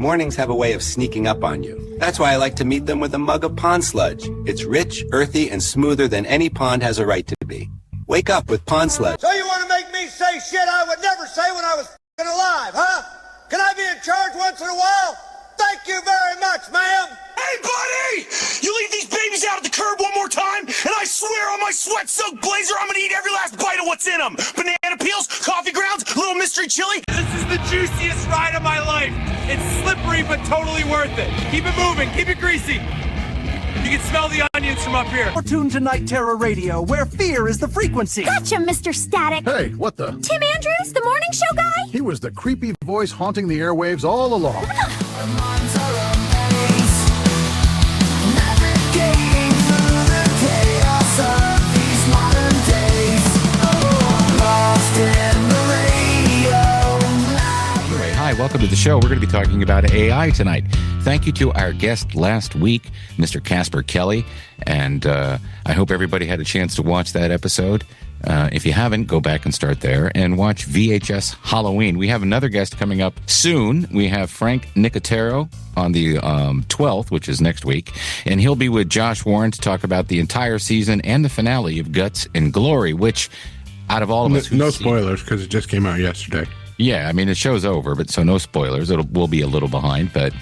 Mornings have a way of sneaking up on you. That's why I like to meet them with a mug of pond sludge. It's rich, earthy, and smoother than any pond has a right to be. Wake up with pond sludge. So you want to make me say shit I would never say when I was f***ing alive, huh? Can I be in charge once in a while? Thank you very much, ma'am. Hey, buddy! You leave these babies out at the curb one more time, and I swear on my sweat-soaked blazer I'm gonna eat every last bite of what's in them. Banana peels, coffee grounds, little mystery chili. This is the juiciest ride of my life. It's slippery, but totally worth it. Keep it moving, keep it greasy. You can smell the onions from up here. Or tune to Night Terror Radio, where fear is the frequency. Gotcha, Mr. Static. Hey, what the? Tim Andrews, the morning show guy? He was the creepy voice haunting the airwaves all along. Hi, welcome to the show. We're going to be talking about AI tonight. Thank you to our guest last week, Mr. Casper Kelly, and I hope everybody had a chance to watch that episode. If you haven't, go back and start there and watch VHS Halloween. We have another guest coming up soon. We have Frank Nicotero on the 12th, which is next week, and he'll be with Josh Warren to talk about the entire season and the finale of Guts and Glory, which, out of all of us... No spoilers, because it just came out yesterday. Yeah, I mean, the show's over, but so no spoilers. We'll be a little behind, but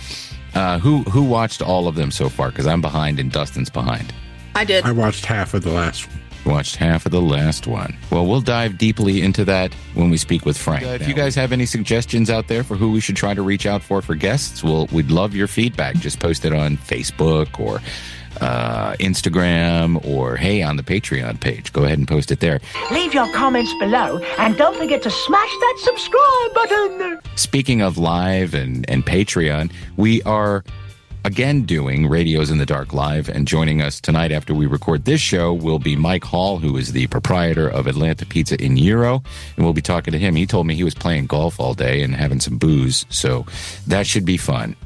who watched all of them so far? Because I'm behind and Dustin's behind. I did. I watched half of the last one. Watched half of the last one. Well, we'll dive deeply into that when we speak with Frank. If you guys have any suggestions out there for who we should try to reach out for guests, we'd love your feedback. Just post it on Facebook or Instagram or, hey, on the Patreon page. Go ahead and post it there. Leave your comments below and don't forget to smash that subscribe button. Speaking of live and Patreon, we are again doing Radios in the Dark live, and joining us tonight after we record this show will be Mike Hall, who is the proprietor of Atlanta Pizza in Euro, and we'll be talking to him. He told me he was playing golf all day and having some booze, so that should be fun.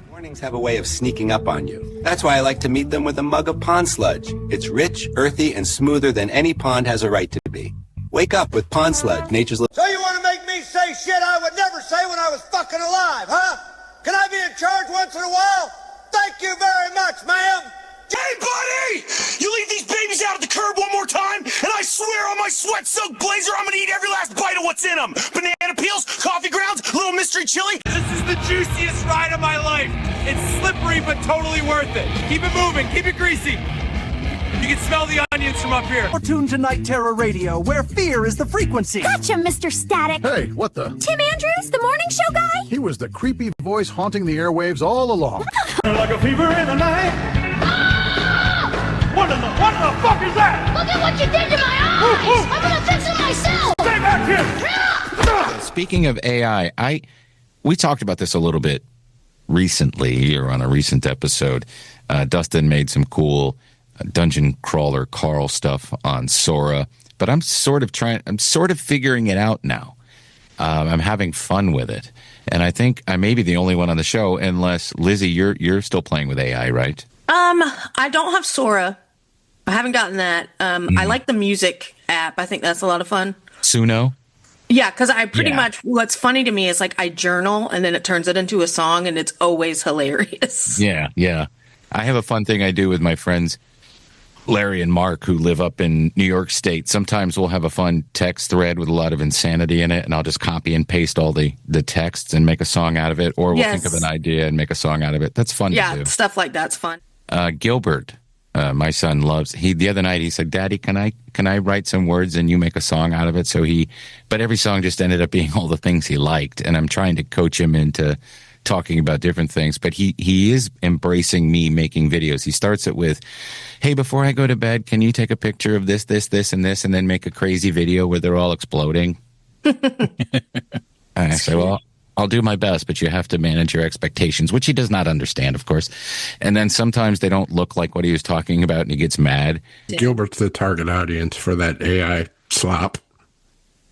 Mornings have a way of sneaking up on you. That's why I like to meet them with a mug of pond sludge. It's rich, earthy, and smoother than any pond has a right to be. Wake up with pond sludge, nature's... So you want to make me say shit I would never say when I was fucking alive, huh? Can I be in charge once in a while? Thank you very much, ma'am. Hey, buddy! You leave these babies out at the curb one more time, and I swear on my sweat-soaked blazer I'm gonna eat every last bite of what's in them. Banana peels, coffee grounds, little mystery chili. This is the juiciest ride of my life. It's slippery, but totally worth it. Keep it moving, keep it greasy. You can smell the onions from up here. Or tune to Night Terror Radio, where fear is the frequency. Gotcha, Mr. Static. Hey, what the? Tim Andrews, the morning show guy? He was the creepy voice haunting the airwaves all along. Like a fever in the night. What the fuck is that? Look at what you did to my eyes! I'm gonna fix it myself! Stay back here! Speaking of AI, we talked about this a little bit recently, or on a recent episode. Dustin made some cool dungeon crawler Carl stuff on Sora, but I'm sort of figuring it out now. I'm having fun with it, and I think I may be the only one on the show, unless Lizzie, you're still playing with AI, right? I don't have Sora. I haven't gotten that. I like the music app. I think that's a lot of fun. Suno? Yeah, because I pretty much, what's funny to me is like I journal and then it turns it into a song and it's always hilarious. Yeah. I have a fun thing I do with my friends Larry and Mark, who live up in New York State. Sometimes we'll have a fun text thread with a lot of insanity in it, and I'll just copy and paste all the texts and make a song out of it, or we'll think of an idea and make a song out of it. That's fun to do. Yeah, stuff like that's fun. Gilbert, my son, loves, the other night he said, Daddy, can I write some words and you make a song out of it? But every song just ended up being all the things he liked, and I'm trying to coach him into talking about different things, but he is embracing me making videos. He starts it with, hey, before I go to bed, can you take a picture of this, and this, and then make a crazy video where they're all exploding? I say, well, I'll do my best, but you have to manage your expectations, which he does not understand, of course. And then sometimes they don't look like what he was talking about, and he gets mad. Gilbert's the target audience for that AI slop.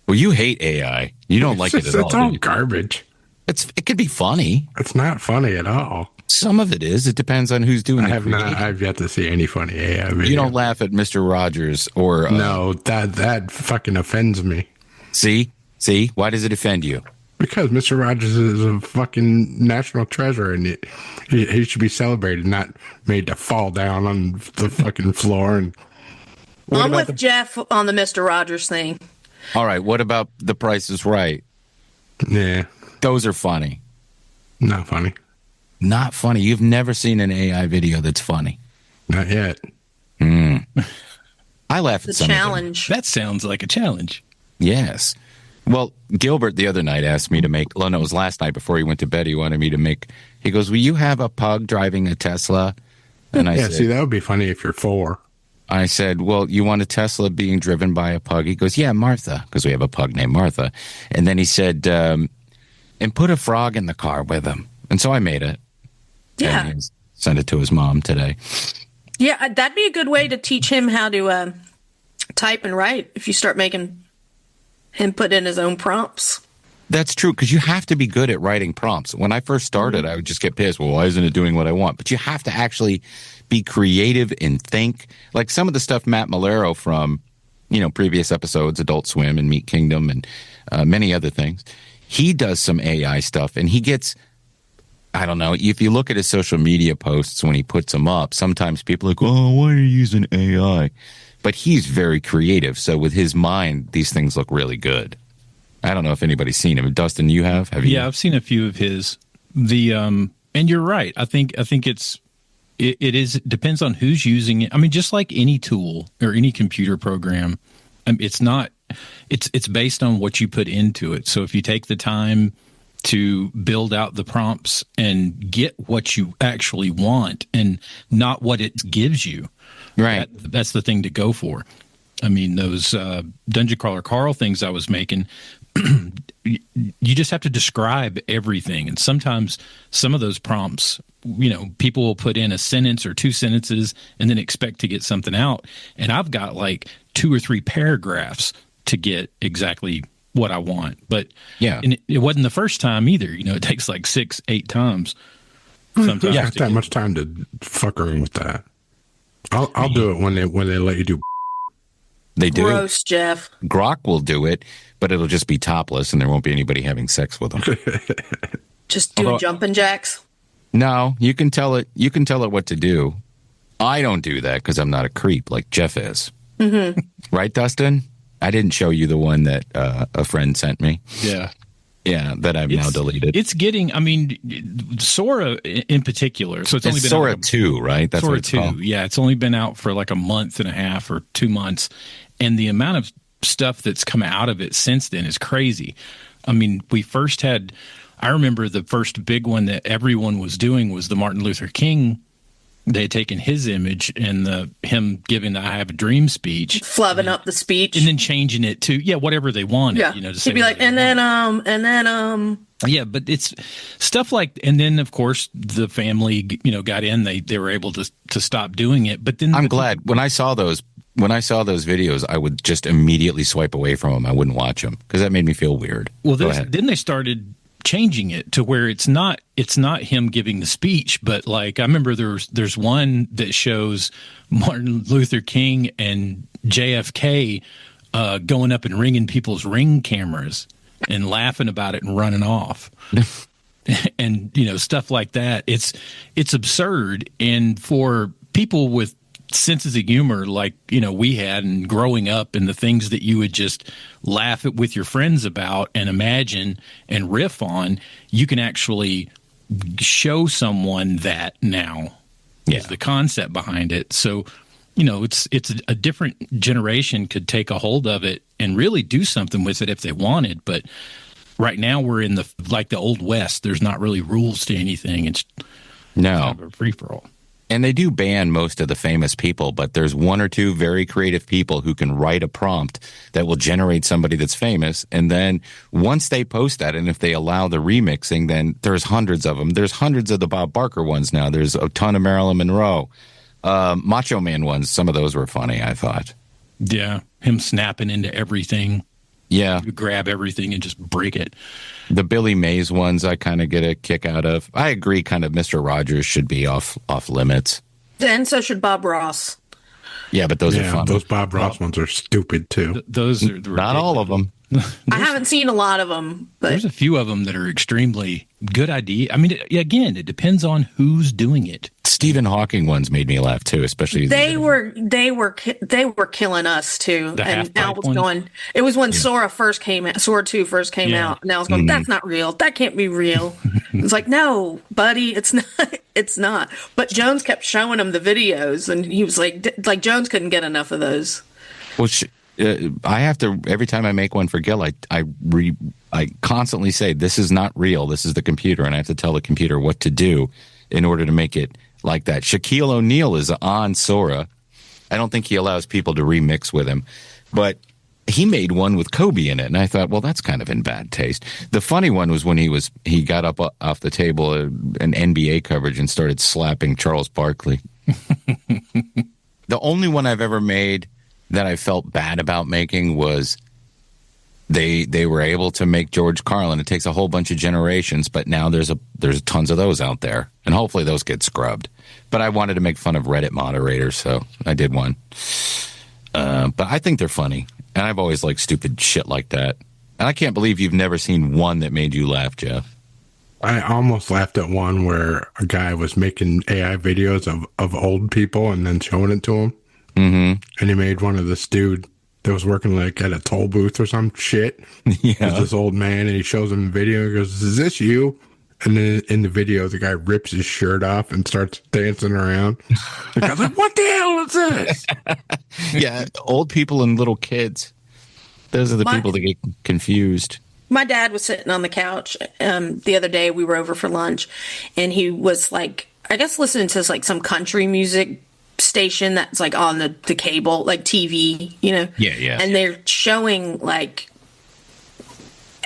Well, you hate AI. You don't like it at all. It's all garbage. It could be funny. It's not funny at all. Some of it is. It depends on who's doing it. I've yet to see any funny AI video. You don't laugh at Mr. Rogers or... No, that fucking offends me. See? See? Why does it offend you? Because Mr. Rogers is a fucking national treasure, and he should be celebrated, not made to fall down on the fucking floor. And I'm with Jeff on the Mr. Rogers thing. All right, what about The Price is Right? Yeah. Those are funny. Not funny. Not funny. You've never seen an AI video that's funny. Not yet. I laugh at some challenge. That sounds like a challenge. Yes. Well, Gilbert the other night asked me to make, well, no, it was last night before he went to bed. He wanted me to make, he goes, will you have a pug driving a Tesla? And I said, see, that would be funny if you're 4. I said, well, you want a Tesla being driven by a pug? He goes, yeah, Martha, because we have a pug named Martha. And then he said, and put a frog in the car with him. And so I made it. Yeah. And he sent it to his mom today. Yeah, that'd be a good way to teach him how to type and write if you start making him put in his own prompts. That's true, because you have to be good at writing prompts. When I first started, I would just get pissed. Well, why isn't it doing what I want? But you have to actually be creative and think. Like some of the stuff Matt Malero from, previous episodes, Adult Swim and Meat Kingdom and many other things, he does some AI stuff, and he gets, I don't know, if you look at his social media posts when he puts them up, sometimes people are like, oh, why are you using AI? But he's very creative, so with his mind, these things look really good. I don't know if anybody's seen him. Dustin, you have? Have you? Yeah, I've seen a few of his. And you're right. I think it depends on who's using it. I mean, just like any tool or any computer program, it's based on what you put into it. So if you take the time to build out the prompts and get what you actually want and not what it gives you, right? That's the thing to go for. I mean, those Dungeon Crawler Carl things I was making, you just have to describe everything. And sometimes some of those prompts, people will put in a sentence or 2 sentences and then expect to get something out. And I've got like 2 or 3 paragraphs to get exactly what I want. But yeah, and it wasn't the first time either. It takes like 6-8 times. Sometimes yeah, that much time to fuck around with that. I'll do it when they let you do. They do. Gross, Jeff. Grok will do it, but it'll just be topless, and there won't be anybody having sex with them. Just do jumping jacks. No, you can tell it. You can tell it what to do. I don't do that because I'm not a creep like Jeff is. Mm-hmm. Right, Dustin? I didn't show you the one that a friend sent me. Yeah. Yeah, that I've now deleted. It's getting, Sora in particular. So it's only been Sora out 2, right? That's Sora what it's 2. called. Yeah, it's only been out for like a month and a half or 2 months. And the amount of stuff that's come out of it since then is crazy. I mean, I remember the first big one that everyone was doing was the Martin Luther King. They had taken his image and him giving the I Have a Dream speech. Flubbing up the speech. And then changing it to, whatever they wanted. Yeah. To say he'd be like, and then. Yeah, but it's stuff like, and then of course the family, got in, they were able to stop doing it. But then I'm glad when I saw those videos, I would just immediately swipe away from them. I wouldn't watch them because that made me feel weird. Well, then they started changing it to where it's not him giving the speech, but like I remember there's one that shows Martin Luther King and JFK going up and ringing people's Ring cameras and laughing about it and running off. And stuff like that. It's absurd, and for people with senses of humor like we had and growing up, and the things that you would just laugh at with your friends about and imagine and riff on, you can actually show someone that now is the concept behind it. So it's a different generation could take a hold of it and really do something with it if they wanted. But right now we're in the Old West. There's not really rules to anything. It's kind of a free-for-all. And they do ban most of the famous people, but there's 1 or 2 very creative people who can write a prompt that will generate somebody that's famous. And then once they post that, and if they allow the remixing, then there's hundreds of them. There's hundreds of the Bob Barker ones now. There's a ton of Marilyn Monroe. Macho Man ones, some of those were funny, I thought. Yeah, him snapping into everything. Yeah. You grab everything and just break it. The Billy Mays ones I kind of get a kick out of. I agree kind of Mr. Rogers should be off limits. And so should Bob Ross. Yeah, but those are fun. Those Bob Ross ones are stupid too. Those are not all of them. I haven't seen a lot of them, but there's a few of them that are extremely good idea. I mean, again, it depends on who's doing it. Stephen Hawking ones made me laugh too, especially they were killing us too. And Al was going. It was when Sora first came out. Sora 2 first came out, and I was going, "That's not real. That can't be real." It's like, "No, buddy, it's not. It's not." But Jones kept showing him the videos, and he was like Jones couldn't get enough of those. Well, I have to, every time I make one for Gil, I constantly say, this is not real. This is the computer. And I have to tell the computer what to do in order to make it like that. Shaquille O'Neal is on Sora. I don't think he allows people to remix with him, but he made one with Kobe in it. And I thought, well, that's kind of in bad taste. The funny one was when he got up off the table, an NBA coverage, and started slapping Charles Barkley. The only one I've ever made that I felt bad about making was they were able to make George Carlin. It takes a whole bunch of generations, but now there's tons of those out there, and hopefully those get scrubbed. But I wanted to make fun of Reddit moderators, so I did one. But I think they're funny, and I've always liked stupid shit like that. And I can't believe you've never seen one that made you laugh, Jeff. I almost laughed at one where a guy was making AI videos of old people and then showing it to him. Mm-hmm. And he made one of this dude that was working like at a toll booth or some shit. Yeah. It's this old man, and he shows him the video. He goes, "Is this you?" And then in the video, the guy rips his shirt off and starts dancing around. The guy's like, "What the hell is this?" Yeah, old people and little kids. Those are the people that get confused. My dad was sitting on the couch the other day. We were over for lunch, and he was like, I guess listening to like some country music station that's like on the cable, like TV, you know? Yeah. And they're showing like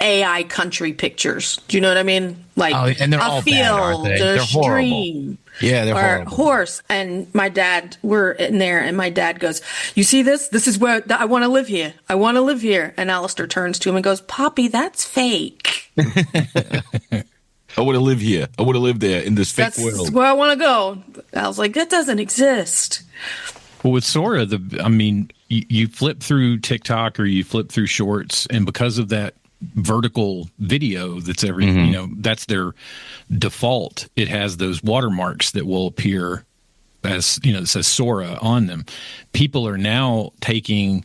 AI country pictures. Do you know what I mean? Like and they're all bad, aren't they? They're stream. Yeah, they're or horrible. Horse. And my dad, we're in there, and my dad goes, "You see this? This is where I want to live here. I want to live here." And Alistair turns to him and goes, "Poppy, that's fake." I want to live here. I want to live there in this fake world. That's where I want to go. I was like, that doesn't exist. Well, with Sora, you flip through TikTok or you flip through Shorts, and because of that vertical video that's that's their default, it has those watermarks that will appear as, it says Sora on them. People are now taking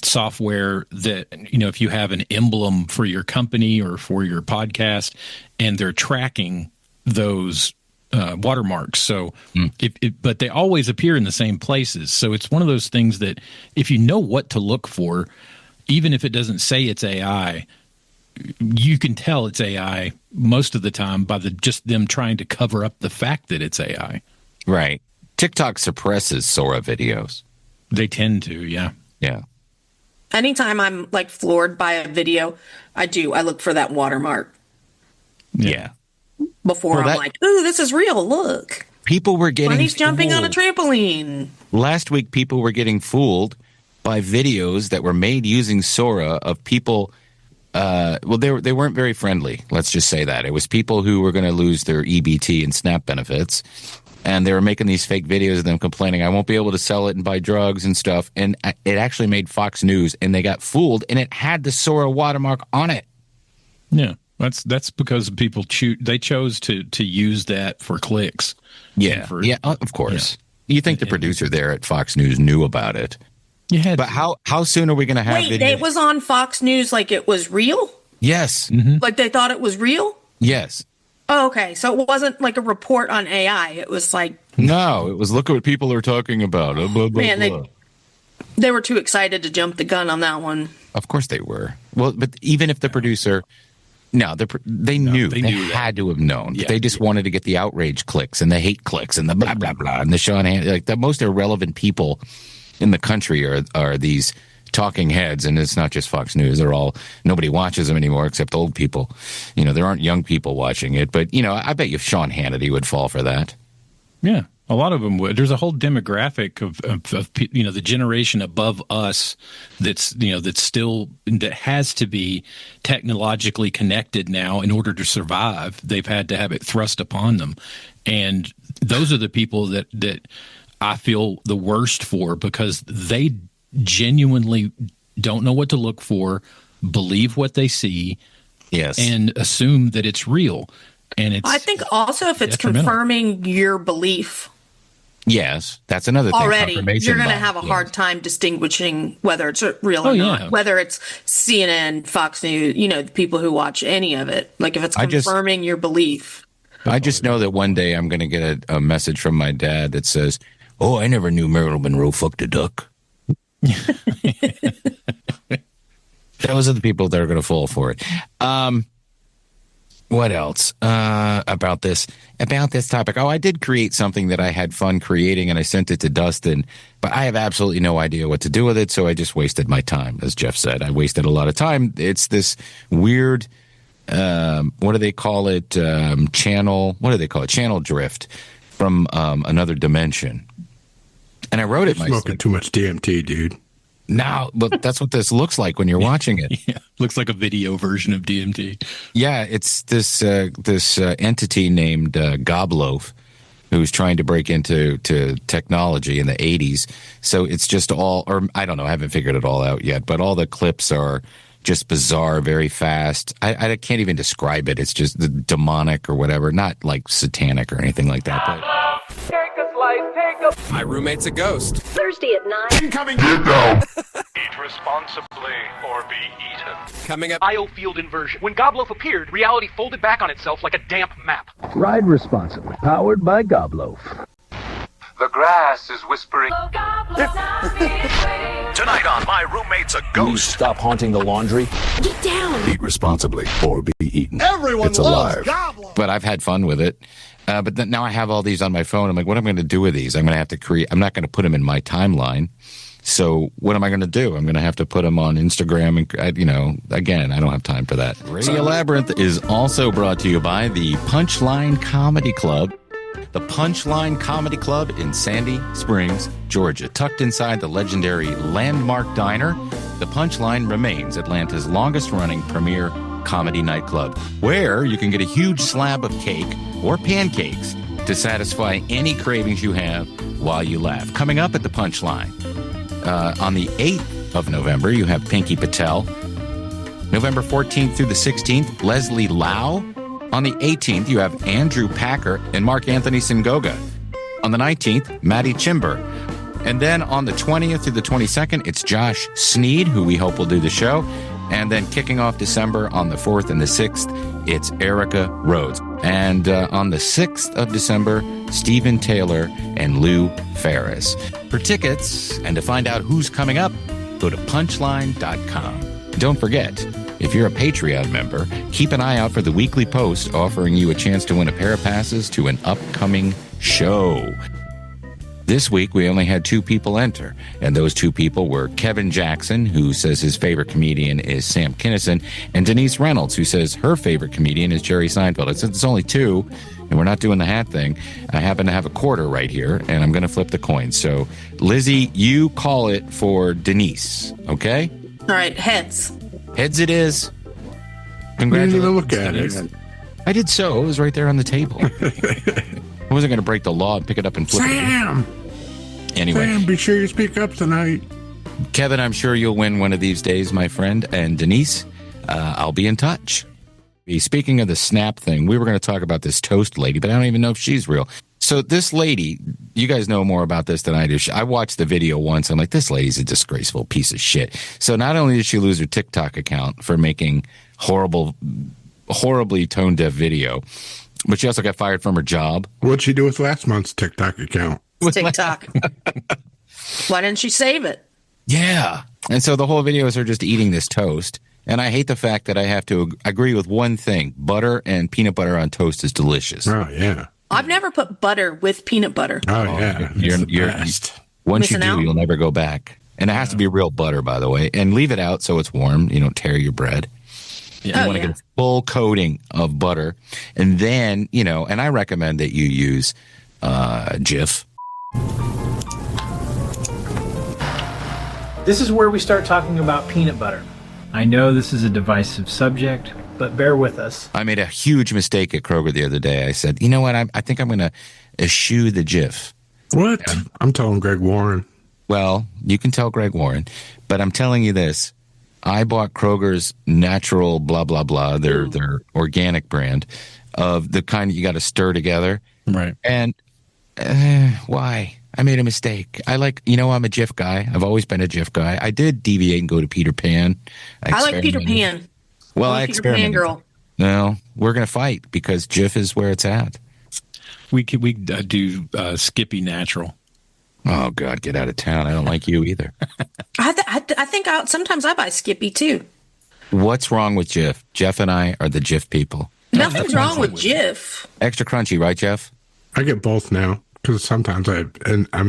software that, if you have an emblem for your company or for your podcast, and they're tracking those watermarks. So, but they always appear in the same places. So it's one of those things that if you know what to look for, even if it doesn't say it's AI, you can tell it's AI most of the time by just them trying to cover up the fact that it's AI. Right. TikTok suppresses Sora videos. They tend to, yeah. Yeah. Anytime I'm like floored by a video, I look for that watermark. Yeah. Before I'm like, ooh, this is real. Look. People were getting Bunny's jumping on a trampoline. Last week, people were getting fooled by videos that were made using Sora of people. They weren't very friendly. Let's just say that. It was people who were going to lose their EBT and SNAP benefits. And they were making these fake videos of them complaining, I won't be able to sell it and buy drugs and stuff. And it actually made Fox News, and they got fooled, and it had the Sora watermark on it. Yeah, that's because people chose to use that for clicks. Yeah, of course. Yeah. You think the producer there at Fox News knew about it? But how soon are we going to have? Wait, it was on Fox News like it was real? Yes. Mm-hmm. Like they thought it was real? Yes. Oh, okay. So it wasn't like a report on AI. It was like... No, it was look at what people are talking about. Blah, blah, Man, blah. They were too excited to jump the gun on that one. Of course they were. Well, but even if the producer... No, they knew. They had to have known. Yeah, they just wanted to get the outrage clicks and the hate clicks and the blah, blah, blah. And the Sean Hannity. Like the most irrelevant people in the country are these talking heads, and it's not just Fox News. Nobody watches them anymore except old people. There aren't young people watching it, but I bet you Sean Hannity would fall for that. Yeah, a lot of them would. There's a whole demographic of the generation above us that has to be technologically connected now in order to survive. They've had to have it thrust upon them, and those are the people that I feel the worst for, because they genuinely don't know what to look for, believe what they see, and assume that it's real. And it's, I think also if it's confirming your belief. Yes, that's another thing. Already, you're going to have a hard time distinguishing whether it's real or not. Whether it's CNN, Fox News, the people who watch any of it. Like if it's confirming your belief. I just know that one day I'm going to get a message from my dad that says, "Oh, I never knew Marilyn Monroe fucked a duck." Those are the people that are going to fall for it. What else about this topic? Oh, I did create something that I had fun creating, and I sent it to Dustin, but I have absolutely no idea what to do with it, so I just wasted my time, as Jeff said. I wasted a lot of time. It's this weird, what do they call it? Channel drift from another dimension. And I wrote it myself. Smoking too much DMT, dude. No, but that's what this looks like when you're watching it. Yeah, looks like a video version of DMT. Yeah, it's this entity named Gob-Loaf who's trying to break into technology in the 80s. So it's just all, or I don't know, I haven't figured it all out yet, but all the clips are just bizarre, very fast. I can't even describe it. It's just the demonic or whatever, not like satanic or anything like that. But my roommate's a ghost. Thursday at 9. Incoming. Get down. Eat responsibly or be eaten. Coming up. IO-field inversion. When Gob-Loaf appeared, reality folded back on itself like a damp map. Ride responsibly. Powered by Gob-Loaf. The grass is whispering. Tonight on My Roommate's a Ghost. Stop haunting the laundry. Get down. Eat responsibly or be eaten. Everyone it's loves alive. Gob-Loaf. But I've had fun with it. But then now I have all these on my phone. I'm like, what am I going to do with these? I'm going to have to create. I'm not going to put them in my timeline. So what am I going to do? I'm going to have to put them on Instagram. And, again, I don't have time for that. Radio Labyrinth is also brought to you by the Punchline Comedy Club. The Punchline Comedy Club in Sandy Springs, Georgia. Tucked inside the legendary Landmark Diner, the Punchline remains Atlanta's longest-running premier comedy nightclub, where you can get a huge slab of cake or pancakes to satisfy any cravings you have while you laugh. Coming up at the Punchline, on the 8th of November, you have Pinky Patel. November 14th through the 16th, Leslie Lau. On the 18th, you have Andrew Packer and Mark Anthony Singoga. On the 19th, Maddie Chimber. And then on the 20th through the 22nd, it's Josh Sneed, who we hope will do the show. And then kicking off December on the 4th and the 6th, it's Erica Rhodes. And on the 6th of December, Stephen Taylor and Lou Ferris. For tickets and to find out who's coming up, go to punchline.com. Don't forget, if you're a Patreon member, keep an eye out for the weekly post offering you a chance to win a pair of passes to an upcoming show. This week, we only had 2 people enter, and those 2 people were Kevin Jackson, who says his favorite comedian is Sam Kinison, and Denise Reynolds, who says her favorite comedian is Jerry Seinfeld. And since it's only 2, and we're not doing the hat thing, I happen to have a quarter right here, and I'm going to flip the coin. So, Lizzie, you call it for Denise, okay? All right, heads. Heads it is. Congratulations. You didn't even look at it. I did so. It was right there on the table. I wasn't going to break the law and pick it up and flip Sam! it. Anyway. Sam, be sure you speak up tonight. Kevin, I'm sure you'll win one of these days, my friend. And Denise, I'll be in touch. Speaking of the snap thing, we were going to talk about this toast lady, but I don't even know if she's real. So this lady, you guys know more about this than I do. I watched the video once. I'm like, this lady's a disgraceful piece of shit. So not only did she lose her TikTok account for making horribly tone-deaf video, but she also got fired from her job. What'd she do with last month's TikTok account? TikTok. Why didn't she save it? Yeah. And so the whole video is her just eating this toast. And I hate the fact that I have to agree with one thing. Butter and peanut butter on toast is delicious. Oh, yeah. I've never put butter with peanut butter. Oh, yeah. You're once you do, you'll never go back. And it has to be real butter, by the way. And leave it out so it's warm. You don't tear your bread. You want to get a full coating of butter. And then, and I recommend that you use Jif. This is where we start talking about peanut butter. I know this is a divisive subject, but bear with us. I made a huge mistake at Kroger the other day. I said, you know what? I think I'm going to eschew the Jif. What? Yeah. I'm telling Greg Warren. Well, you can tell Greg Warren, but I'm telling you this. I bought Kroger's natural blah, blah, blah, their organic brand of the kind that you got to stir together. Right. And why? I made a mistake. I'm a Jif guy. I've always been a Jif guy. I did deviate and go to Peter Pan. I like Peter Pan. Well, I Peter Pan girl. No, we're going to fight because Jif is where it's at. We do Skippy Natural. Oh, God, get out of town. I don't like you either. I think sometimes I buy Skippy, too. What's wrong with Jif? Jeff and I are the Jif people. Nothing's wrong with Jif. Extra crunchy, right, Jeff? I get both now because sometimes I'm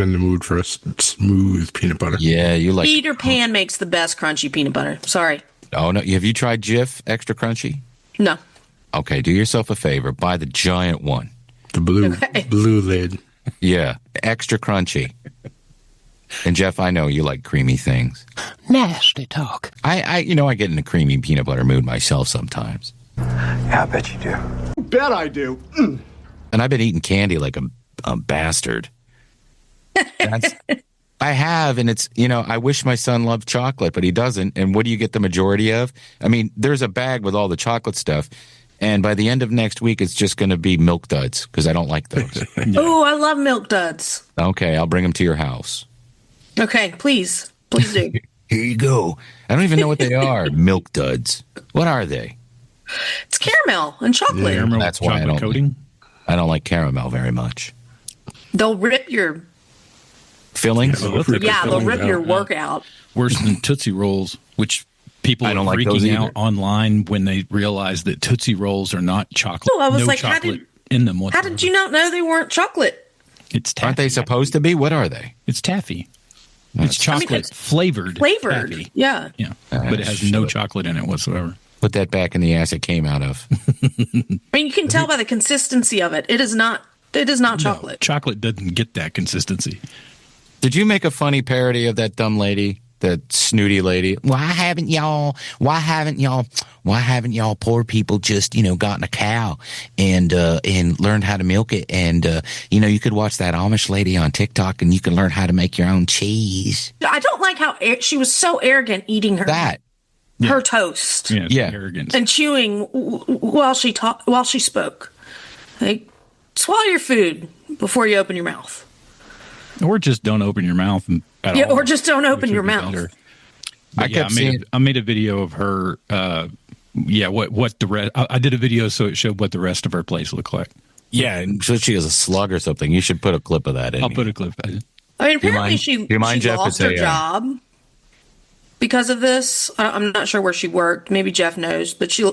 in the mood for a smooth peanut butter. Yeah, you like Peter Pan makes the best crunchy peanut butter. Sorry. Oh, no. Have you tried Jif Extra Crunchy? No. Okay, do yourself a favor. Buy the giant one. The blue lid. Yeah, extra crunchy. And Jeff, I know you like creamy things. Nasty talk. I get in a creamy peanut butter mood myself sometimes. Yeah, I bet you do. Bet I do. And I've been eating candy like a bastard. I have, and it's, I wish my son loved chocolate, but he doesn't. And what do you get the majority of? I mean, there's a bag with all the chocolate stuff. And by the end of next week, it's just going to be Milk Duds because I don't like those. Oh, I love Milk Duds. Okay, I'll bring them to your house. Okay, please. Please do. Here you go. I don't even know what they are. Milk Duds. What are they? It's caramel and chocolate. Caramel, that's why chocolate coating. I don't like caramel very much. They'll rip your fillings. They'll rip your workout. Worse than Tootsie Rolls, which people are freaking out online when they realize that Tootsie Rolls are not chocolate. So I was like, chocolate in them whatsoever. How did you not know they weren't chocolate? It's taffy. Aren't they supposed to be? What are they? It's taffy. It's chocolate flavored. Taffy. Yeah. Yeah. But it has no chocolate in it whatsoever. Put that back in the ass it came out of. I mean, you can tell by the consistency of it. It is not chocolate. No, chocolate doesn't get that consistency. Did you make a funny parody of that dumb lady? That snooty lady. Why haven't y'all poor people just, gotten a cow and learned how to milk it? And, you could watch that Amish lady on TikTok and you can learn how to make your own cheese. I don't like how she was so arrogant eating her toast. Yeah. Arrogance. And chewing while she spoke. Like, swallow your food before you open your mouth. Or just don't open your mouth at all. Or just don't open your mouth. I made a video of her. What the rest? I did a video so it showed what the rest of her place looked like. Yeah, and so she has a slug or something. You should put a clip of that in. I'll put a clip. I mean, apparently she lost her job because of this. I'm not sure where she worked. Maybe Jeff knows, but she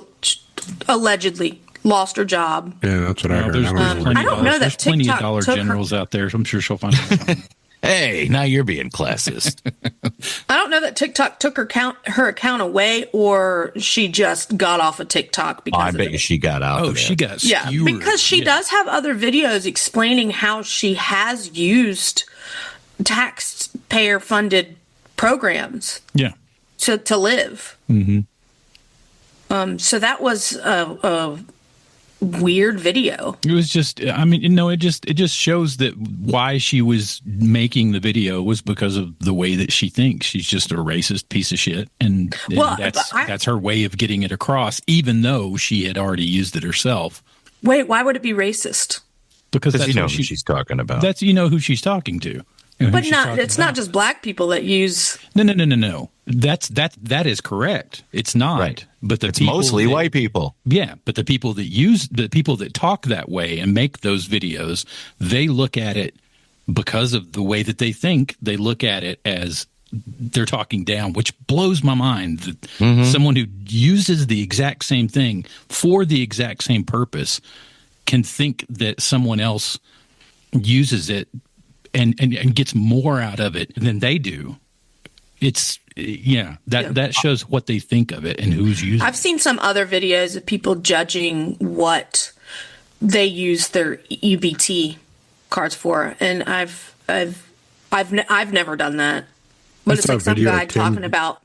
allegedly lost her job. Yeah, that's what I heard. I don't know that there's plenty of TikTok Dollar Generals out there, so I'm sure she'll find out. Hey, now you're being classist. I don't know that TikTok took her account away, or she just got off of TikTok because I bet you she got out. Oh, she got skewered. because she does have other videos explaining how she has used taxpayer-funded programs. Yeah. To live. Mm-hmm. So that was a weird video. It was just, it just shows that why she was making the video was because of the way that she thinks. She's just a racist piece of shit. And that's her way of getting it across, even though she had already used it herself. Wait, why would it be racist? Because that's who she's talking about. That's, who she's talking to. But it's not just black people that use. No. That is correct. It's not. Right. But it's mostly white people. Yeah, but the people that talk that way and make those videos, they look at it because of the way that they think. They look at it as they're talking down, which blows my mind that someone who uses the exact same thing for the exact same purpose can think that someone else uses it and gets more out of it than they do. It's that shows what they think of it and who's using it. I've seen some other videos of people judging what they use their UBT cards for, and I've never done that. But it's like some guy talking about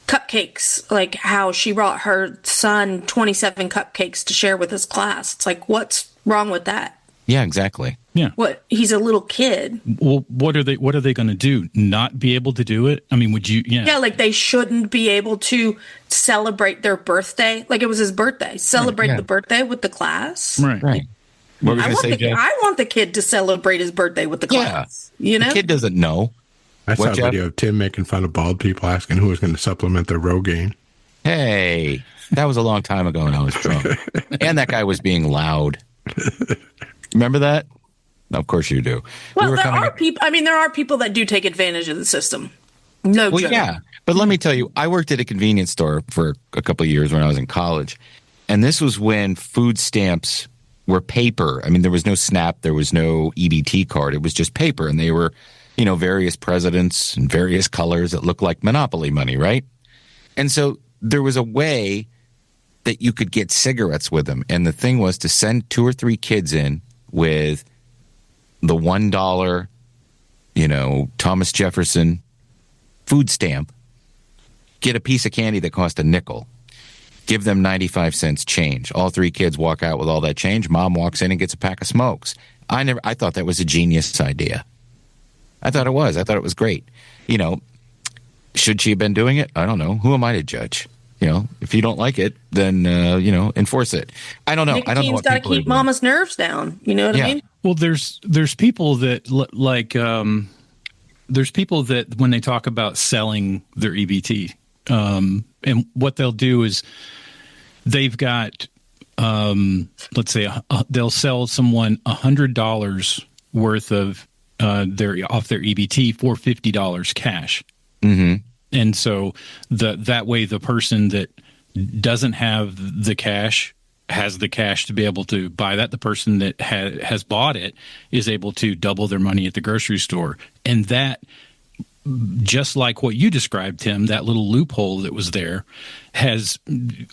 cupcakes, like how she brought her son 27 cupcakes to share with his class. It's like, what's wrong with that? Yeah, exactly. Yeah. What? He's a little kid. Well, what are they going to do? Not be able to do it? I mean, would you? Yeah. Yeah, like they shouldn't be able to celebrate their birthday. Like it was his birthday. Celebrate the birthday with the class. Right. What were you going to say, Jeff? I want the kid to celebrate his birthday with the class. You know, the kid doesn't know. I saw a video of Tim making fun of bald people, asking who was going to supplement their Rogaine. Hey, that was a long time ago when I was drunk, and that guy was being loud. Remember that? Of course you do. Well, there are people. I mean, there are people that do take advantage of the system. No joke. Yeah, but let me tell you, I worked at a convenience store for a couple of years when I was in college, and this was when food stamps were paper. I mean, there was no SNAP, there was no EBT card. It was just paper, and they were, various presidents and various colors that looked like Monopoly money, right? And so there was a way that you could get cigarettes with them, and the thing was to send 2 or 3 kids in with the $1, Thomas Jefferson food stamp, get a piece of candy that cost a nickel, give them 95 cents change. All 3 kids walk out with all that change. Mom walks in and gets a pack of smokes. I thought that was a genius idea. I thought it was. I thought it was great. Should she have been doing it? I don't know. Who am I to judge? If you don't like it, then, enforce it. I don't know. I don't know what got to keep mama's nerves down. You know what I mean? Well, there's people that there's people that when they talk about selling their EBT, and what they'll do is they've got, let's say they'll sell someone $100 worth of their EBT for $50 cash. Mm-hmm. And so that way the person that doesn't have the cash has the cash to be able to buy that. The person that has bought it is able to double their money at the grocery store. And that, just like what you described, Tim, that little loophole that was there has,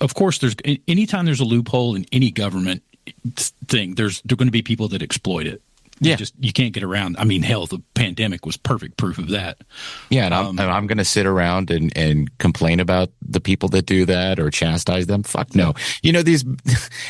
of course, anytime there's a loophole in any government thing, there are going to be people that exploit it. Yeah. You can't get around. I mean, hell, the pandemic was perfect proof of that. Yeah, and I'm going to sit around and complain about the people that do that or chastise them. Fuck no. And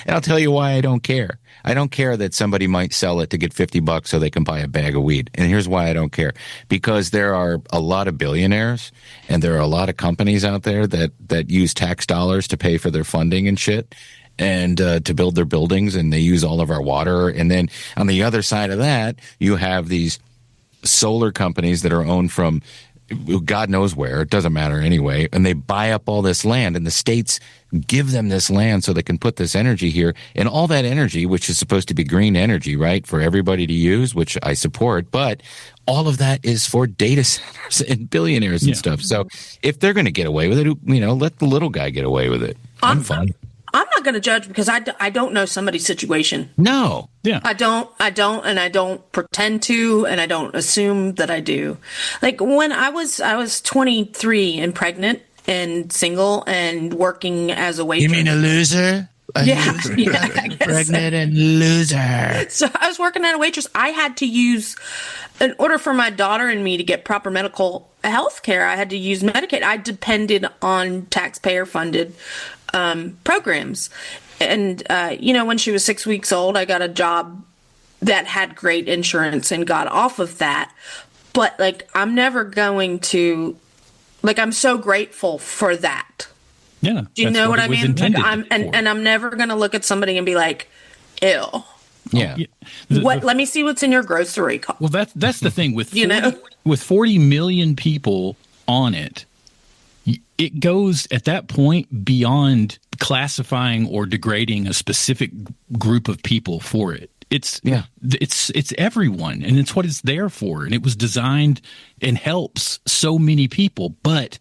I'll tell you why I don't care. I don't care that somebody might sell it to get $50 so they can buy a bag of weed. And here's why I don't care. Because there are a lot of billionaires and there are a lot of companies out there that use tax dollars to pay for their funding and shit. And to build their buildings, and they use all of our water. And then on the other side of that, you have these solar companies that are owned from God knows where. It doesn't matter anyway. And they buy up all this land, and the states give them this land so they can put this energy here. And all that energy, which is supposed to be green energy, right, for everybody to use, which I support, but all of that is for data centers and billionaires and stuff. So if they're going to get away with it, let the little guy get away with it. I'm fine. I'm not going to judge because I don't know somebody's situation. No. Yeah. I don't, and I don't pretend to, and I don't assume that I do. Like when I was 23 and pregnant and single and working as a waitress. You mean a loser? Yeah, pregnant and loser. So I was working as a waitress. I had to use, in order for my daughter and me to get proper medical health care, I had to use Medicaid. I depended on taxpayer-funded programs. And, when she was 6 weeks old, I got a job that had great insurance and got off of that. But I'm never going to, I'm so grateful for that. Yeah. Do you know what I mean? I'm never going to look at somebody and be like, ew. Yeah. Let me see what's in your grocery cart. Well, that's the thing with with 40 million people on it. It goes at that point beyond classifying or degrading a specific group of people for it. It's everyone, and it's what it's there for. And it was designed and helps so many people, but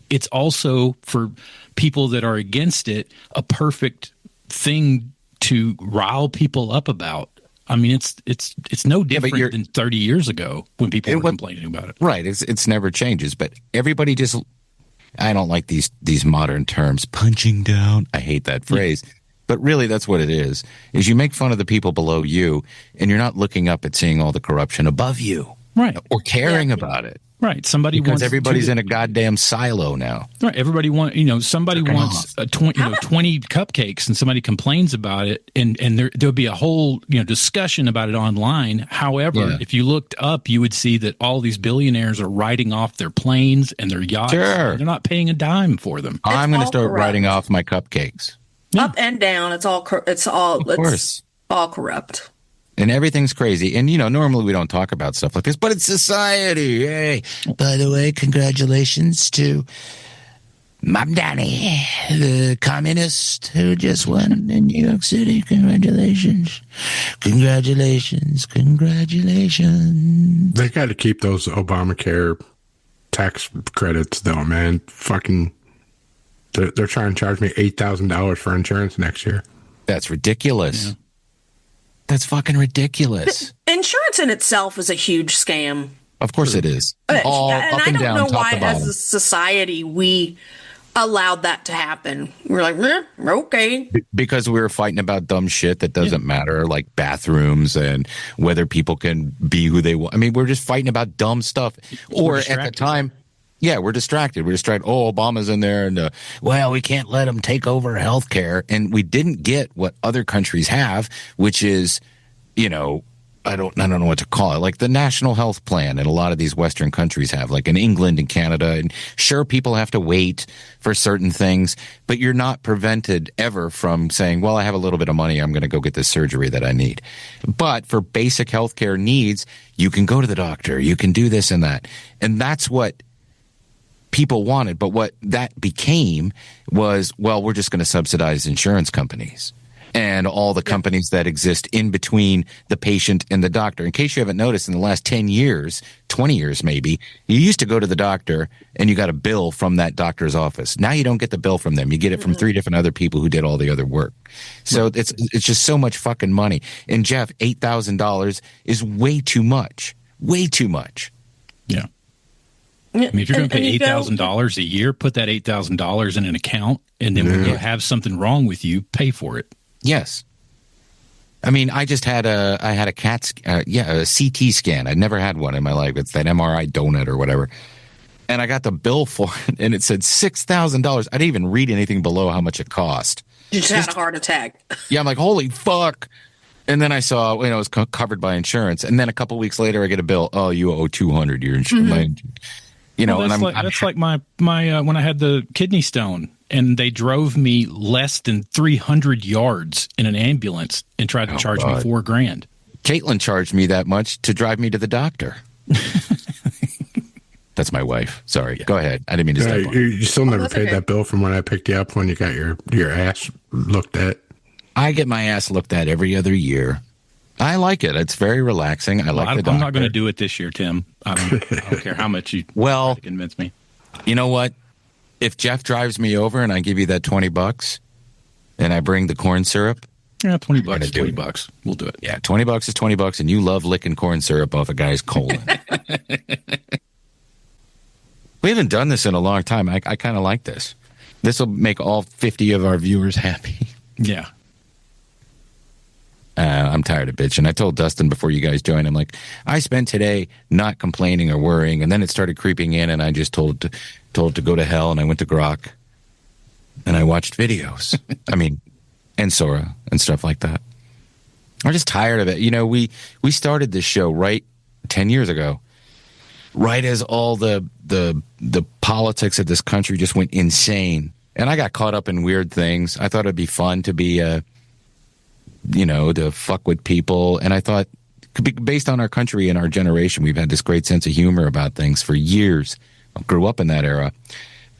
it's also for people that are against it, a perfect thing to rile people up about. I mean, it's no different than 30 years ago when people were complaining about it. Right. It's never changes, but everybody just, I don't like these modern terms, punching down. I hate that phrase. Yeah. But really, that's what it is you make fun of the people below you, and you're not looking up at seeing all the corruption above you. Right. Or caring about it. Right. Somebody because wants everybody's in a goddamn silo now. Right. Everybody somebody wants 20 cupcakes, and somebody complains about it, and there'll be a whole discussion about it online. However, if you looked up, you would see that all these billionaires are writing off their planes and their yachts. Sure. They're not paying a dime for them. I'm going to start writing off my cupcakes. Up and down, it's all corrupt. And everything's crazy. And, normally we don't talk about stuff like this, but it's society. Hey, by the way, congratulations to Mom Danny, the communist who just won in New York City. Congratulations. Congratulations. Congratulations. They got to keep those Obamacare tax credits, though, man. Fucking, they're trying to charge me $8,000 for insurance next year. That's ridiculous. Yeah. That's fucking ridiculous. Insurance in itself is a huge scam. Of course it is. All and up I and don't down, know top why, to bottom. as a society, we allowed that to happen. We're like, okay. Because we were fighting about dumb shit that doesn't matter, like bathrooms and whether people can be who they want. I mean, we're just fighting about dumb stuff. Or at the time, we're distracted. We're distracted. Oh, Obama's in there, and we can't let him take over healthcare. And we didn't get what other countries have, which is, I don't know what to call it, like the national health plan. And a lot of these Western countries have, like in England and Canada. And sure, people have to wait for certain things, but you're not prevented ever from saying, well, I have a little bit of money, I'm going to go get this surgery that I need. But for basic healthcare needs, you can go to the doctor, you can do this and that. And that's what people wanted. But what that became was, well, we're just going to subsidize insurance companies and all the companies that exist in between the patient and the doctor. In case you haven't noticed, in the last 10 years, 20 years maybe, you used to go to the doctor and you got a bill from that doctor's office. Now you don't get the bill from them. You get it from 3 different other people who did all the other work. So it's just so much fucking money. And Jeff, $8,000 is way too much. Way too much. Yeah. I mean, if you're going to pay $8,000 a year, put that $8,000 in an account, and then when you have something wrong with you, pay for it. Yes. I mean, I just had a CT scan. I'd never had one in my life. It's that MRI donut or whatever. And I got the bill for it, and it said $6,000. I didn't even read anything below how much it cost. You just had a heart attack. Yeah, I'm like, holy fuck. And then I saw, it was covered by insurance. And then a couple weeks later, I get a bill. Oh, you owe $200. Your insurance. That's like my when I had the kidney stone, and they drove me less than 300 yards in an ambulance and tried to charge me $4,000. Caitlin charged me that much to drive me to the doctor. That's my wife. Sorry. Yeah. Go ahead. I didn't mean to step on. You still never paid that bill from when I picked you up when you got your ass looked at. I get my ass looked at every other year. I like it. It's very relaxing. I'm not going to do it this year, Tim. I don't care how much you try to convince me. You know what? If Jeff drives me over and I give you that $20 and I bring the corn syrup. Yeah, $20 is $20. We'll do it. Yeah, $20 is $20, and you love licking corn syrup off a guy's colon. We haven't done this in a long time. I kind of like this. This will make all 50 of our viewers happy. Yeah. I'm tired of bitching. I told Dustin before you guys joined, I'm like, I spent today not complaining or worrying, and then it started creeping in, and I just told it to go to hell, and I went to Grok, and I watched videos. And Sora and stuff like that. I'm just tired of it. We started this show right 10 years ago, right as all the politics of this country just went insane, and I got caught up in weird things. I thought it'd be fun to be to fuck with people. And I thought, based on our country and our generation, we've had this great sense of humor about things for years. I grew up in that era.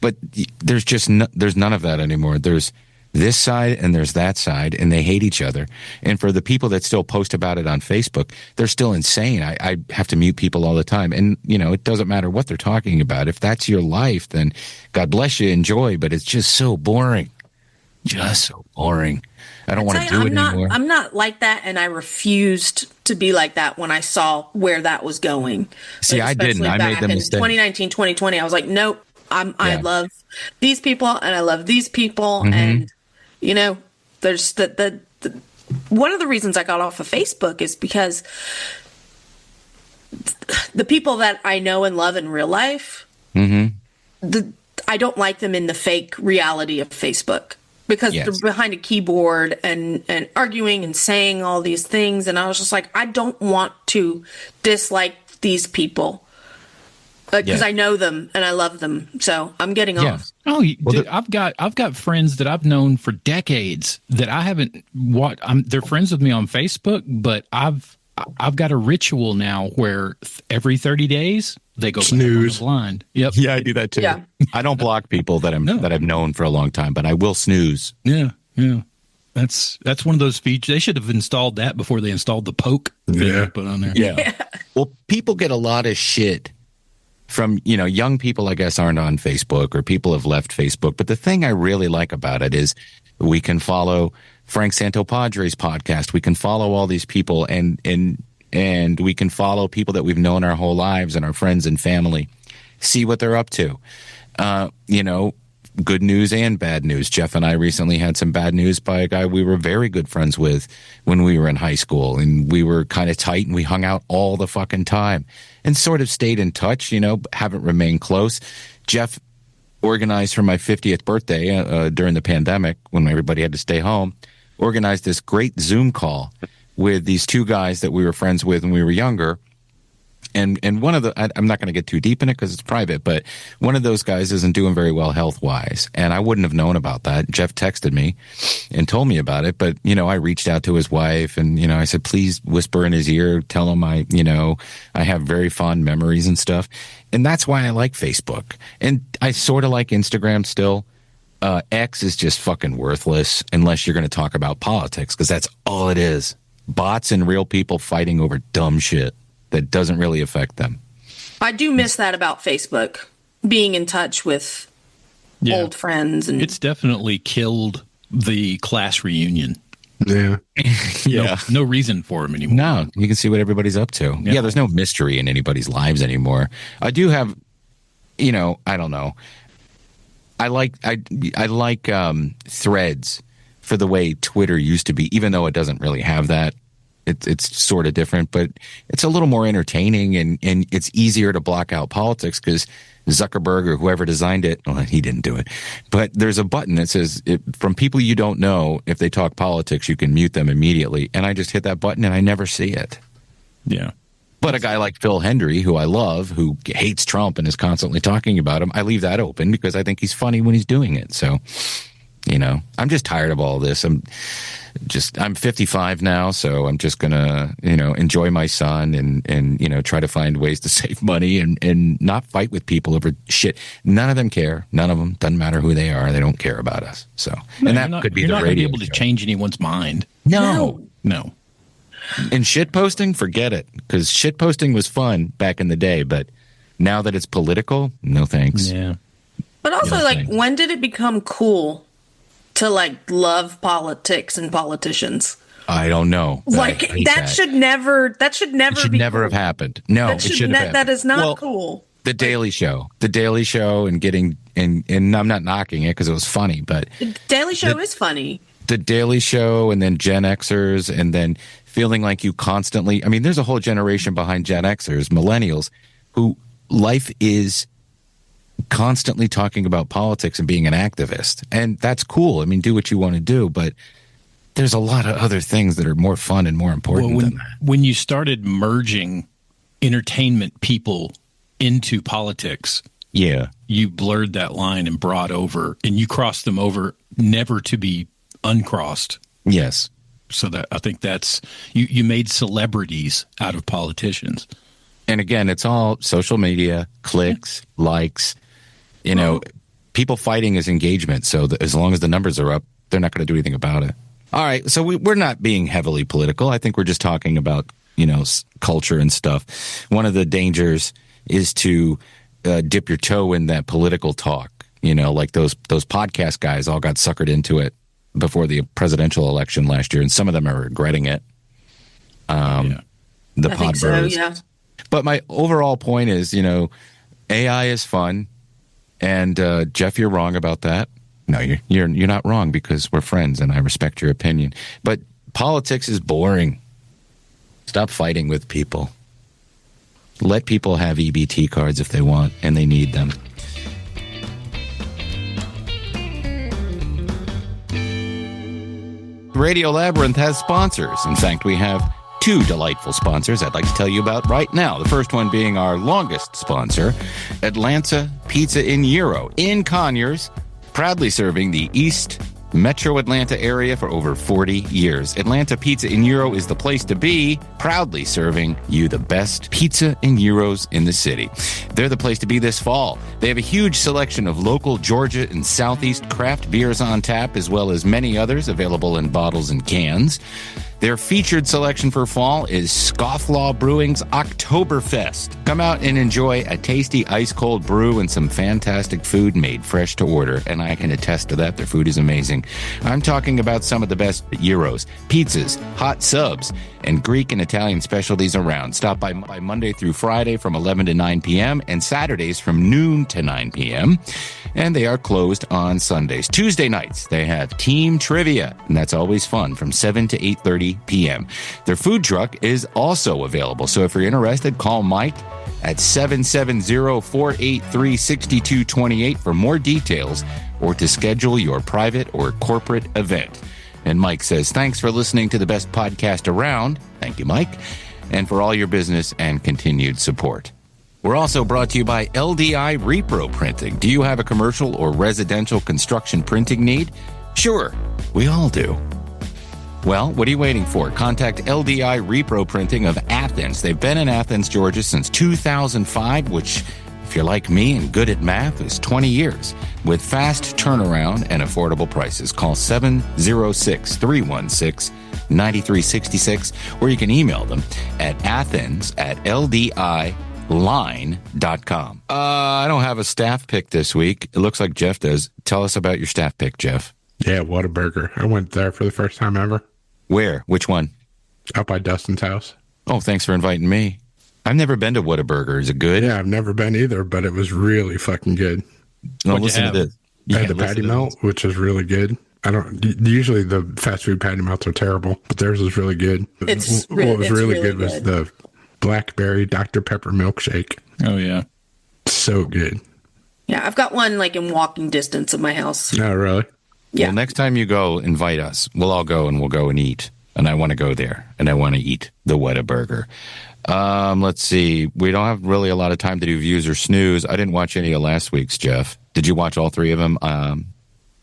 But there's just there's none of that anymore. There's this side and there's that side, and they hate each other. And for the people that still post about it on Facebook, they're still insane. I have to mute people all the time. And, it doesn't matter what they're talking about. If that's your life, then God bless you, enjoy. But it's just so boring. Just so boring. I don't want to do it anymore. I'm not like that, and I refused to be like that when I saw where that was going. See, I didn't. I made the mistake. 2019, 2020, I was like, nope, I love these people, and I love these people. Mm-hmm. And, there's one of the reasons I got off of Facebook is because the people that I know and love in real life, I don't like them in the fake reality of Facebook because they're behind a keyboard and arguing and saying all these things. And I was just like, I don't want to dislike these people because I know them and I love them. So I'm getting off. Oh, I've got friends that I've known for decades that I haven't watched. They're friends with me on Facebook, but I've got a ritual now where every 30 days they go snooze blind. Yep. Yeah, I do that too. Yeah. I don't block people that I've known for a long time, but I will snooze. Yeah. That's one of those features. They should have installed that before they installed the poke thing put on there. Yeah. Well, people get a lot of shit from, young people, I guess, aren't on Facebook or people have left Facebook. But the thing I really like about it is we can follow Frank Santopadre's podcast. We can follow all these people and we can follow people that we've known our whole lives and our friends and family, see what they're up to. Good news and bad news. Jeff and I recently had some bad news by a guy we were very good friends with when we were in high school, and we were kind of tight and we hung out all the fucking time and sort of stayed in touch, haven't remained close. Jeff organized for my 50th birthday during the pandemic when everybody had to stay home, organized this great Zoom call with these two guys that we were friends with when we were younger. And one of I'm not going to get too deep in it because it's private, but one of those guys isn't doing very well health-wise. And I wouldn't have known about that. Jeff texted me and told me about it. But, I reached out to his wife and, I said, please whisper in his ear, tell him I have very fond memories and stuff. And that's why I like Facebook. And I sort of like Instagram still. X is just fucking worthless unless you're going to talk about politics, because that's all it is. Bots and real people fighting over dumb shit that doesn't really affect them. I do miss that about Facebook, being in touch with old friends. And it's definitely killed the class reunion. Yeah. No reason for them anymore. No, you can see what everybody's up to. Yeah, there's no mystery in anybody's lives anymore. I do have, I don't know. I like Threads for the way Twitter used to be, even though it doesn't really have that. It's sort of different, but it's a little more entertaining and it's easier to block out politics because Zuckerberg or whoever designed it, well, he didn't do it, but there's a button that says from people you don't know, if they talk politics, you can mute them immediately. And I just hit that button and I never see it. Yeah. But a guy like Phil Hendry, who I love, who hates Trump and is constantly talking about him, I leave that open because I think he's funny when he's doing it. So, I'm just tired of all this. I'm 55 now, so I'm just gonna, enjoy my son and try to find ways to save money and not fight with people over shit. None of them care. None of them. Doesn't matter who they are. They don't care about us. So, and that could be the radio. You're not gonna be able to change anyone's mind. No. And shit posting, forget it, because shit posting was fun back in the day, but now that it's political, no thanks. Yeah. But also, when did it become cool to love politics and politicians? I don't know. That should never be never have happened. No, it shouldn't have happened. That is not cool. The Daily Show and getting and I'm not knocking it because it was funny, but the Daily Show is funny. The Daily Show and then Gen Xers and then feeling like you constantly, there's a whole generation behind Gen Xers, millennials, who life is constantly talking about politics and being an activist. And that's cool. Do what you want to do, but there's a lot of other things that are more fun and more important than that. When you started merging entertainment people into politics, you blurred that line and brought over, and you crossed them over never to be uncrossed. Yes. So that I think that's you made celebrities out of politicians. And again, it's all social media, clicks, likes. People fighting is engagement. So as long as the numbers are up, they're not going to do anything about it. All right. So we're not being heavily political. I think we're just talking about, culture and stuff. One of the dangers is to dip your toe in that political talk. Like those podcast guys all got suckered into it before the presidential election last year, and some of them are regretting it. The pod bros. Yeah. But my overall point is, AI is fun, and Jeff, you're wrong about that. No, you're not wrong because we're friends, and I respect your opinion. But politics is boring. Stop fighting with people. Let people have EBT cards if they want and they need them. Radio Labyrinth has sponsors. In fact, we have 2 delightful sponsors I'd like to tell you about right now. The first one being our longest sponsor, Atlanta Pizza in Euro in Conyers, proudly serving the East Metro Atlanta area for over 40 years. Atlanta Pizza in Euro is the place to be, proudly serving you the best pizza and gyros in the city. They're the place to be this fall. They have a huge selection of local Georgia and Southeast craft beers on tap, as well as many others available in bottles and cans. Their featured selection for fall is Scofflaw Brewing's Oktoberfest. Come out and enjoy a tasty ice-cold brew and some fantastic food made fresh to order, and I can attest to that. Their food is amazing. I'm talking about some of the best gyros, pizzas, hot subs, and Greek and Italian specialties around. Stop by Monday through Friday from 11 to 9 p.m. and Saturdays from noon to 9 p.m. And they are closed on Sundays. Tuesday nights, they have team trivia, and that's always fun from 7 to 8:30 p.m. Their food truck is also available, so if you're interested, call Mike at 770-483-6228 for more details or to schedule your private or corporate event. And Mike says, thanks for listening to the best podcast around. Thank you, Mike. And for all your business and continued support. We're also brought to you by LDI Repro Printing. Do you have a commercial or residential construction printing need? Sure, we all do. Well, what are you waiting for? Contact LDI Repro Printing of Athens. They've been in Athens, Georgia since 2005, which, if you're like me and good at math, is 20 years. With fast turnaround and affordable prices. Call 706-316-9366, or you can email them at athens@ldiline.com. I don't have a staff pick this week. It looks like Jeff does. Tell us about your staff pick, Jeff. Yeah, Whataburger. I went there for the first time ever. Where? Which one? Up by Dustin's house. Oh, thanks for inviting me. I've never been to Whataburger. Is it good? Yeah, I've never been either, but it was really fucking good. No, listen to this. I had the patty melt, which is really good. Usually the fast food patty melts are terrible, but theirs was really good. What was really good was the blackberry Dr. Pepper milkshake. Oh, yeah. So good. Yeah, I've got one like in walking distance of my house. Oh, really? Yeah. Well, next time you go, invite us. We'll all go and we'll go and eat. And I want to go there. And I want to eat the Whataburger. Let's see. We don't have really a lot of time to do views or snooze. I didn't watch any of last week's, Jeff. Did you watch all 3 of them?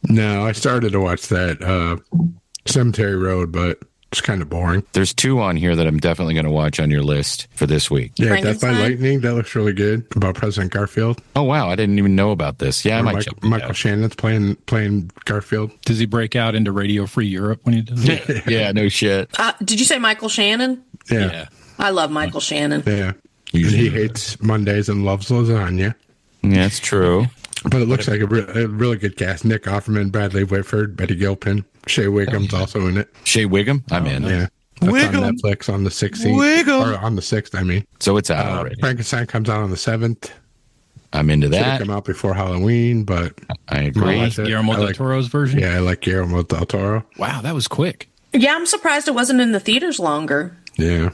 No, I started to watch that Cemetery Road, but it's kind of boring. There's 2 on here that I'm definitely going to watch on your list for this week. Yeah, Death by Lightning. That looks really good. About President Garfield. Oh, wow. I didn't even know about this. Yeah, I might check it out. Michael Shannon's playing Garfield. Does he break out into Radio Free Europe when he does it? Yeah, no shit. Did you say Michael Shannon? Yeah. I love Michael Shannon. Yeah. And he hates Mondays and loves lasagna. Yeah, it's true. But it looks like a really good cast. Nick Offerman, Bradley Whitford, Betty Gilpin, Shea Wiggum's also in it. Shea Wiggum? I'm in. Yeah. That's on Netflix on the 16th. Wiggum. Or on the 6th, I mean. So it's out already. Frankenstein comes out on the 7th. I'm into that. Should have come out before Halloween, but I agree. Guillermo del Toro's version? Yeah, I like Guillermo del Toro. Wow, that was quick. Yeah, I'm surprised it wasn't in the theaters longer. Yeah.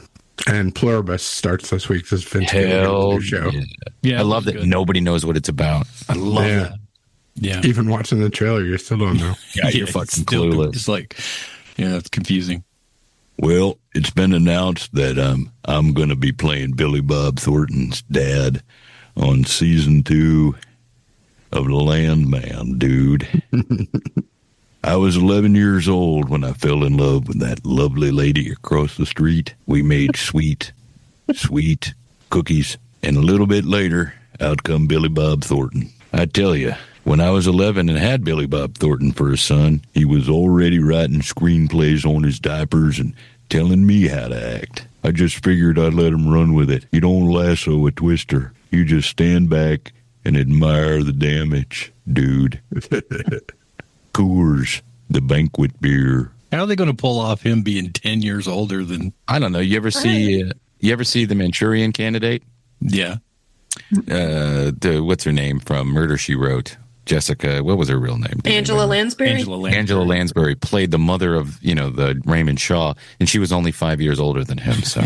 And Pluribus starts this week. This Vince Gilligan's new show. Yeah, I love that nobody knows what it's about. I love that. Yeah. Even watching the trailer, you still don't know. Yeah, you're fucking clueless. It's like, yeah, it's confusing. Well, it's been announced that I'm going to be playing Billy Bob Thornton's dad on season 2 of The Landman, dude. I was 11 years old when I fell in love with that lovely lady across the street. We made sweet cookies. And a little bit later, out come Billy Bob Thornton. I tell you, when I was 11 and had Billy Bob Thornton for a son, he was already writing screenplays on his diapers and telling me how to act. I just figured I'd let him run with it. You don't lasso a twister. You just stand back and admire the damage, dude. Coors, the banquet beer. How are they going to pull off him being 10 years older than... I don't know. You ever see The Manchurian Candidate? Yeah. What's her name from Murder, She Wrote? Jessica, what was her real name? Angela Lansbury? Angela Lansbury played the mother of, the Raymond Shaw, and she was only 5 years older than him, so.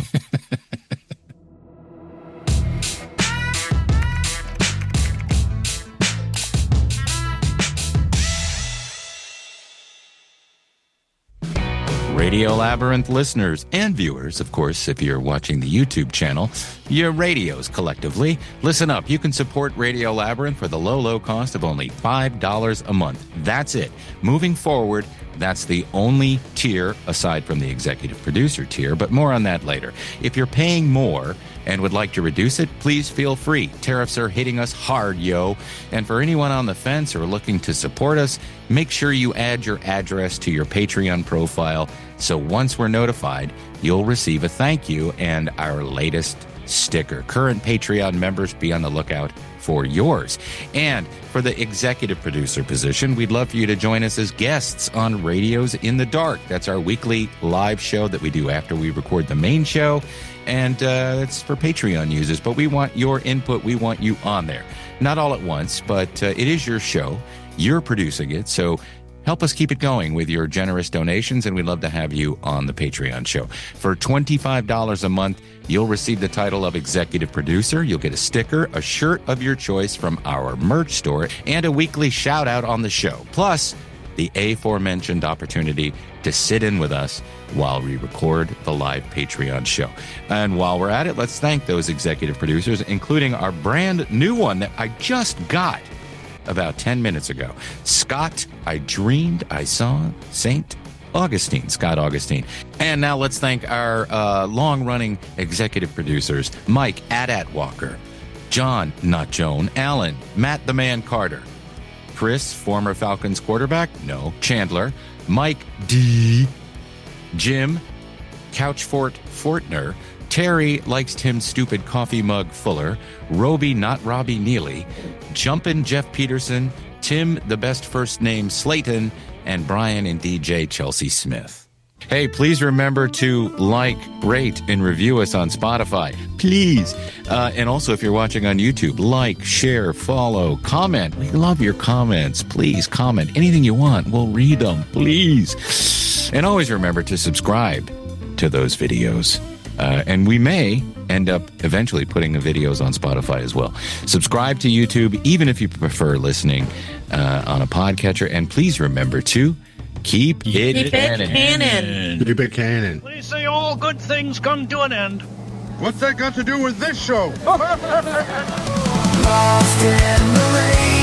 Radio Labyrinth listeners and viewers, of course, if you're watching the YouTube channel, your radios collectively, listen up. You can support Radio Labyrinth for the low cost of only $5 a month. That's it. Moving forward, that's the only tier aside from the executive producer tier, but more on that later. If you're paying more and would like to reduce it, please feel free. Tariffs are hitting us hard, yo. And for anyone on the fence or looking to support us, make sure you add your address to your Patreon profile, so once we're notified, you'll receive a thank you and our latest sticker. Current Patreon members, be on the lookout for yours. And for the executive producer position, we'd love for you to join us as guests on Radios in the Dark. That's our weekly live show that we do after we record the main show. And it's for Patreon users, but we want your input. We want you on there. Not all at once, but it is your show. You're producing it, so help us keep it going with your generous donations, and we'd love to have you on the Patreon show. For $25 a month, you'll receive the title of executive producer. You'll get a sticker, a shirt of your choice from our merch store, and a weekly shout-out on the show. Plus, the aforementioned opportunity to sit in with us while we record the live Patreon show. And while we're at it, let's thank those executive producers, including our brand new one that I just got about 10 minutes ago. Scott, I dreamed I saw St. Augustine, Scott Augustine. And now let's thank our long-running executive producers, Mike Adat Walker, John, not Joan, Alan, Matt the Man Carter, Chris, former Falcons quarterback, no, Chandler, Mike D, Jim, Couchfort Fortner, Terry likes Tim's stupid coffee mug Fuller, Roby not Robbie Neely, Jumpin' Jeff Peterson, Tim the best first name Slayton, and Brian and DJ Chelsea Smith. Hey, please remember to like, rate, and review us on Spotify. Please. And also, if you're watching on YouTube, like, share, follow, comment. We love your comments. Please comment. Anything you want, we'll read them. Please. And always remember to subscribe to those videos. And we may end up eventually putting the videos on Spotify as well. Subscribe to YouTube, even if you prefer listening on a podcatcher. And please remember to keep it canon. Keep it canon. They say all good things come to an end. What's that got to do with this show? Lost in the rain.